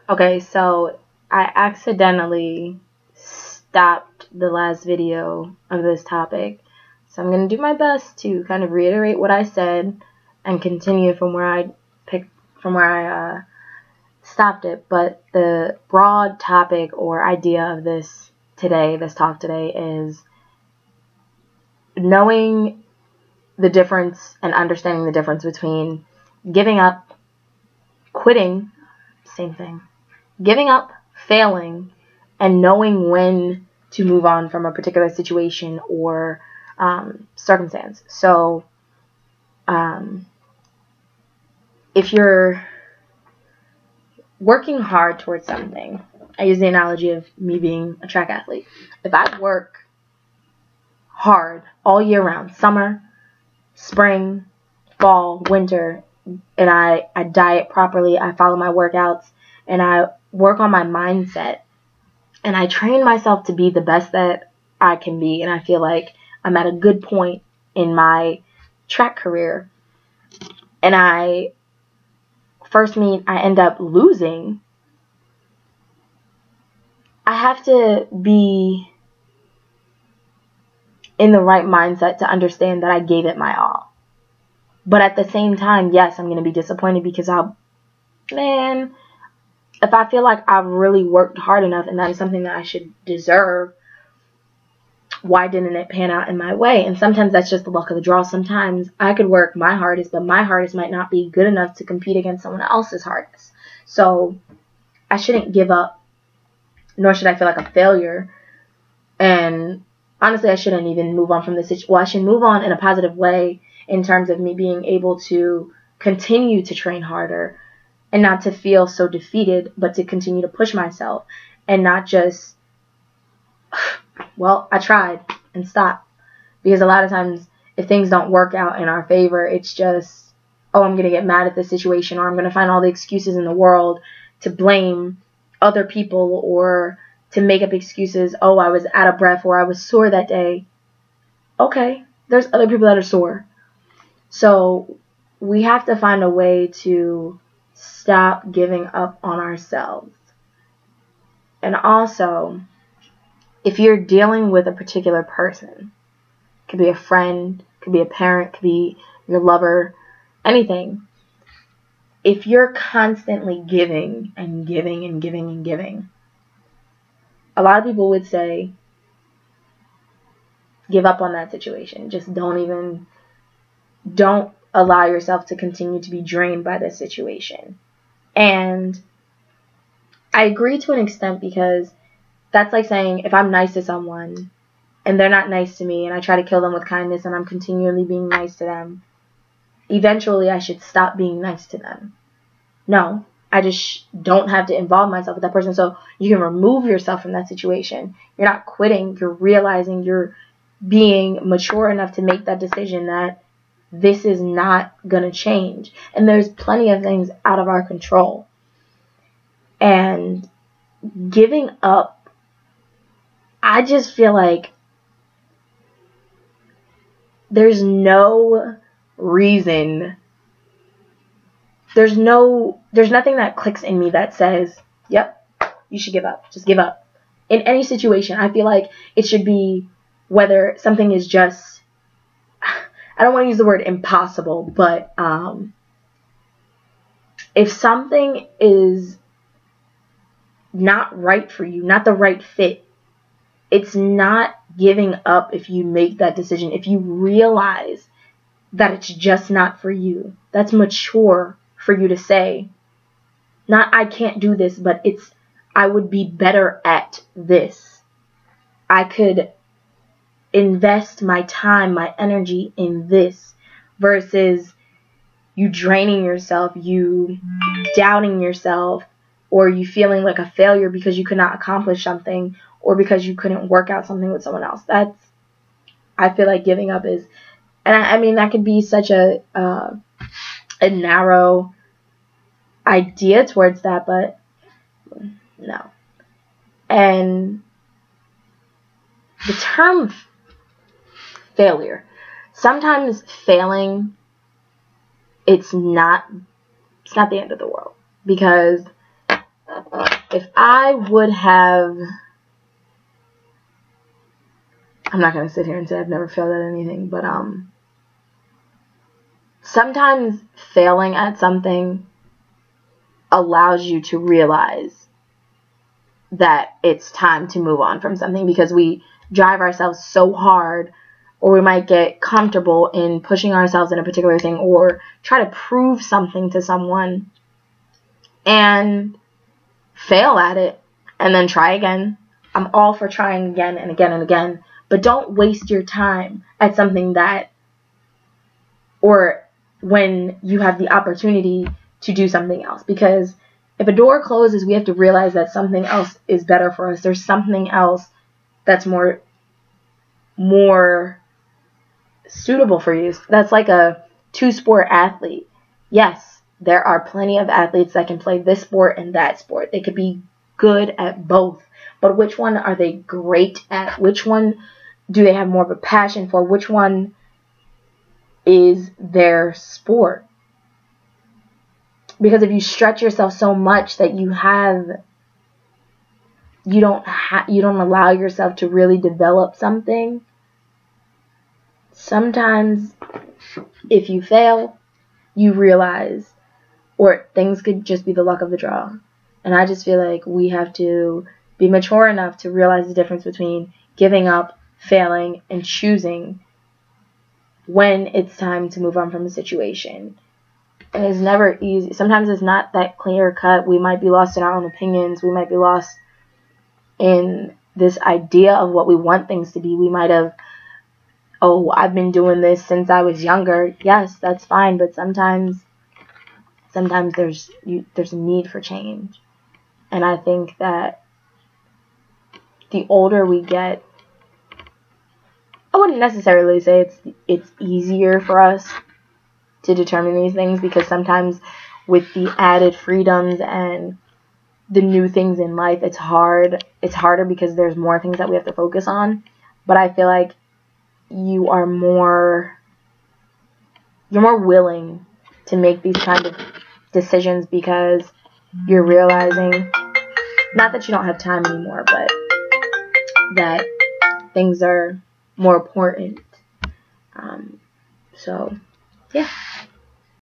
Okay, so I accidentally stopped the last video of this topic. So I'm going to do my best to kind of reiterate what I said and continue from where I stopped it. But the broad topic or idea of this talk today is knowing the difference and understanding the difference between giving up, quitting, same thing, giving up, failing, and knowing when to move on from a particular situation or circumstance. So if you're working hard towards something, I use the analogy of me being a track athlete. If I work hard all year round, summer, spring, fall, winter, and I diet properly, I follow my workouts, and I work on my mindset, and I train myself to be the best that I can be, and I feel like I'm at a good point in my track career, and I end up losing, I have to be in the right mindset to understand that I gave it my all. But at the same time, yes, I'm going to be disappointed because if I feel like I've really worked hard enough and that is something that I should deserve, why didn't it pan out in my way? And sometimes that's just the luck of the draw. Sometimes I could work my hardest, but my hardest might not be good enough to compete against someone else's hardest. So I shouldn't give up, nor should I feel like a failure. And honestly, I shouldn't even move on from this situation. Well, I should move on in a positive way in terms of me being able to continue to train harder and not to feel so defeated, but to continue to push myself and not just, well, I tried and stop. Because a lot of times if things don't work out in our favor, it's just, oh, I'm going to get mad at the situation, or I'm going to find all the excuses in the world to blame other people or to make up excuses. Oh, I was out of breath or I was sore that day. Okay, there's other people that are sore. So we have to find a way to stop giving up on ourselves. And also, if you're dealing with a particular person, it could be a friend, could be a parent, could be your lover, anything. If you're constantly giving and giving and giving and giving, a lot of people would say, give up on that situation. Just don't allow yourself to continue to be drained by this situation. And I agree to an extent, because that's like saying if I'm nice to someone and they're not nice to me and I try to kill them with kindness and I'm continually being nice to them, eventually I should stop being nice to them. No, I just don't have to involve myself with that person. So you can remove yourself from that situation. You're not quitting. You're realizing you're being mature enough to make that decision that this is not going to change. And there's plenty of things out of our control. And giving up, I just feel like there's no reason, there's nothing that clicks in me that says, yep, you should give up. Just give up. In any situation, I feel like it should be whether something is just, I don't want to use the word impossible, but if something is not right for you, not the right fit, it's not giving up if you make that decision. If you realize that it's just not for you, that's mature for you to say, not I can't do this, but it's I would be better at this. I could invest my time, my energy in this, versus you draining yourself, you doubting yourself, or you feeling like a failure because you could not accomplish something or because you couldn't work out something with someone else. I feel like giving up is, and I mean, that could be such a narrow idea towards that, but no. And the term failure, sometimes failing, it's not the end of the world, because if I would have, I'm not going to sit here and say I've never failed at anything, but sometimes failing at something allows you to realize that it's time to move on from something, because we drive ourselves so hard, or we might get comfortable in pushing ourselves in a particular thing, or try to prove something to someone and fail at it and then try again. I'm all for trying again and again and again, but don't waste your time at something that, or when you have the opportunity to do something else. Because if a door closes, we have to realize that something else is better for us. There's something else that's more suitable for you. That's like a two-sport athlete. Yes, there are plenty of athletes that can play this sport and that sport. They could be good at both. But which one are they great at? Which one do they have more of a passion for? Which one is their sport? Because if you stretch yourself so much that you don't allow yourself to really develop something, sometimes if you fail, you realize, or things could just be the luck of the draw. And I just feel like we have to be mature enough to realize the difference between giving up, failing, and choosing when it's time to move on from a situation. And it's never easy. Sometimes it's not that clear cut. We might be lost in our own opinions. We might be lost in this idea of what we want things to be. We might have, oh, I've been doing this since I was younger. Yes, that's fine, but sometimes there's a need for change. And I think that the older we get, I wouldn't necessarily say it's easier for us to determine these things, because sometimes with the added freedoms and the new things in life, it's harder because there's more things that we have to focus on. But I feel like you're more willing to make these kind of decisions because you're realizing, not that you don't have time anymore, but that things are more important. So yeah.